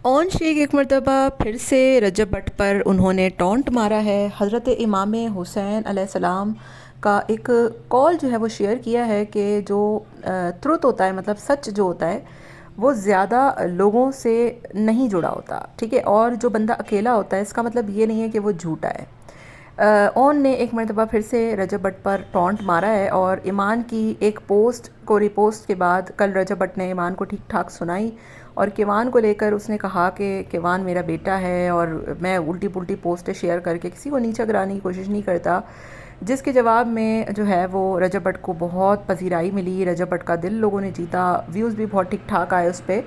اون شیخ ایک مرتبہ پھر سے رجب بٹ پر انہوں نے ٹونٹ مارا ہے۔ حضرت امام حسین علیہ السلام کا ایک کال جو ہے وہ شیئر کیا ہے کہ جو ٹروت ہوتا ہے، مطلب سچ جو ہوتا ہے وہ زیادہ لوگوں سے نہیں جڑا ہوتا، ٹھیک ہے، اور جو بندہ اکیلا ہوتا ہے اس کا مطلب یہ نہیں ہے کہ وہ جھوٹا ہے۔ اون نے ایک مرتبہ پھر سے رجب بٹ پر ٹونٹ مارا ہے اور ایمان کی ایک پوسٹ کو ریپوسٹ کے بعد کل رجب بٹ نے ایمان کو ٹھیک ٹھاک سنائی اور کیوان کو لے کر اس نے کہا کہ کیوان میرا بیٹا ہے اور میں الٹی پلٹی پوسٹیں شیئر کر کے کسی کو نیچا گرانے کی کوشش نہیں کرتا، جس کے جواب میں جو ہے وہ رجب بٹ کو بہت پذیرائی ملی، رجب بٹ کا دل لوگوں نے جیتا، ویوز بھی بہت ٹھیک ٹھاک آئے اس پہ،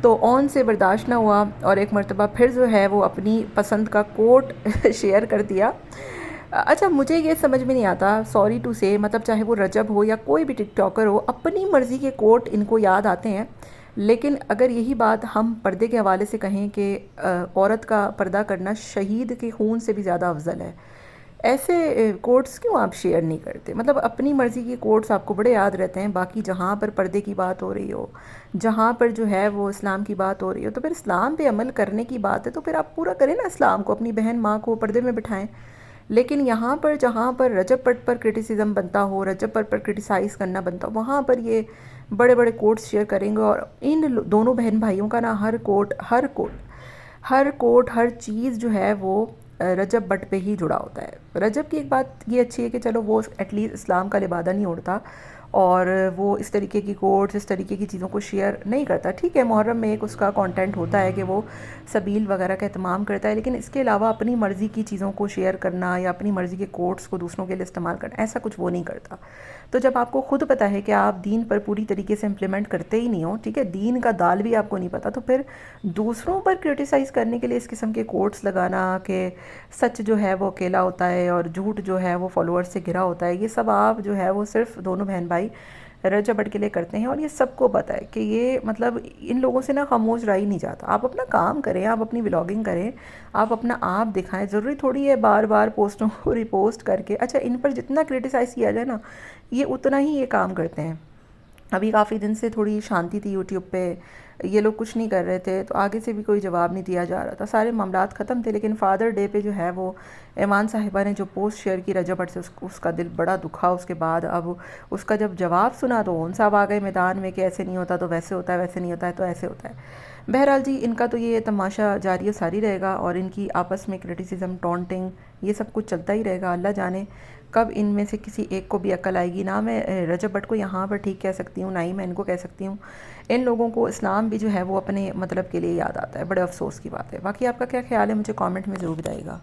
تو اون سے برداشت نہ ہوا اور ایک مرتبہ پھر جو ہے وہ اپنی پسند کا کوٹ شیئر کر دیا۔ اچھا مجھے یہ سمجھ میں نہیں آتا، سوری ٹو سے، مطلب چاہے وہ رجب ہو یا کوئی بھی ٹک ٹاکر ہو، اپنی مرضی کے کوٹ ان کو یاد آتے ہیں، لیکن اگر یہی بات ہم پردے کے حوالے سے کہیں کہ عورت کا پردہ کرنا شہید کے خون سے بھی زیادہ افضل ہے، ایسے کوٹس کیوں آپ شیئر نہیں کرتے؟ مطلب اپنی مرضی کے کوٹس آپ کو بڑے یاد رہتے ہیں، باقی جہاں پر پردے کی بات ہو رہی ہو، جہاں پر جو ہے وہ اسلام کی بات ہو رہی ہو، تو پھر اسلام پہ عمل کرنے کی بات ہے تو پھر آپ پورا کریں نا اسلام کو، اپنی بہن ماں کو پردے میں بٹھائیں۔ لیکن یہاں پر جہاں پر رجب بٹ پر کرٹیسزم بنتا ہو، رجب بٹ پر کرٹیسائز کرنا بنتا ہو، وہاں پر یہ بڑے بڑے کوٹس شیئر کریں گے، اور ان دونوں بہن بھائیوں کا نا ہر کوٹ ہر چیز جو ہے وہ رجب بٹ پہ ہی جڑا ہوتا ہے۔ رجب کی ایک بات یہ اچھی ہے کہ چلو وہ ایٹ لیسٹ اسلام کا لبادہ نہیں اوڑھتا اور وہ اس طریقے کی کوٹس، اس طریقے کی چیزوں کو شیئر نہیں کرتا، ٹھیک ہے، محرم میں ایک اس کا کانٹینٹ ہوتا ہے کہ وہ سبیل وغیرہ کا اہتمام کرتا ہے، لیکن اس کے علاوہ اپنی مرضی کی چیزوں کو شیئر کرنا یا اپنی مرضی کے کوٹس کو دوسروں کے لیے استعمال کرنا، ایسا کچھ وہ نہیں کرتا۔ تو جب آپ کو خود پتہ ہے کہ آپ دین پر پوری طریقے سے امپلیمنٹ کرتے ہی نہیں ہو، ٹھیک ہے، دین کا دال بھی آپ کو نہیں پتہ، تو پھر دوسروں پر کرٹیسائز کرنے کے لیے اس قسم کے کوٹس لگانا کہ سچ جو ہے وہ اکیلا ہوتا ہے اور جھوٹ جو ہے وہ فالوورز سے گھرا ہوتا ہے، یہ سب آپ جو ہے وہ صرف دونوں بہن بھائی رجب بٹ کے لیے کرتے ہیں، اور یہ سب کو پتہ ہے کہ یہ مطلب ان لوگوں سے نا خاموش رہا ہی نہیں جاتا۔ آپ اپنا کام کریں، آپ اپنی ولاگنگ کریں، آپ اپنا آپ دکھائیں، ضروری تھوڑی ہے بار بار پوسٹوں کو ریپوسٹ کر کے، اچھا ان پر جتنا کرٹیسائز کیا جائے نا یہ اتنا ہی یہ کام کرتے ہیں۔ ابھی کافی دن سے تھوڑی شانتی تھی یوٹیوب پہ، یہ لوگ کچھ نہیں کر رہے تھے تو آگے سے بھی کوئی جواب نہیں دیا جا رہا تھا، سارے معاملات ختم تھے، لیکن فادر ڈے پہ جو ہے وہ ایمان صاحبہ نے جو پوسٹ شیئر کی رجب بٹ سے، اس کا دل بڑا دکھا اس کے بعد۔ اب اس کا جب جواب سنا تو اون صاحب آ گئے میدان میں کہ ایسے نہیں ہوتا تو ویسے ہوتا ہے، ویسے نہیں ہوتا ہے تو ایسے ہوتا ہے۔ بہرحال جی ان کا تو یہ تماشا جاری و ساری رہے گا اور ان کی آپس میں کرٹیسزم، ٹونٹنگ، یہ سب کچھ چلتا ہی رہے گا، اللہ جانے کب ان میں سے کسی ایک کو بھی عقل آئے گی۔ نہ میں رجب بٹ کو یہاں پر ٹھیک کہہ سکتی ہوں، نہ ہی میں ان کو کہہ سکتی ہوں، ان لوگوں کو اسلام بھی جو ہے وہ اپنے مطلب کے لیے یاد آتا ہے، بڑے افسوس کی بات ہے۔ باقی آپ کا کیا خیال ہے مجھے کامنٹ میں ضرور بتائیے گا۔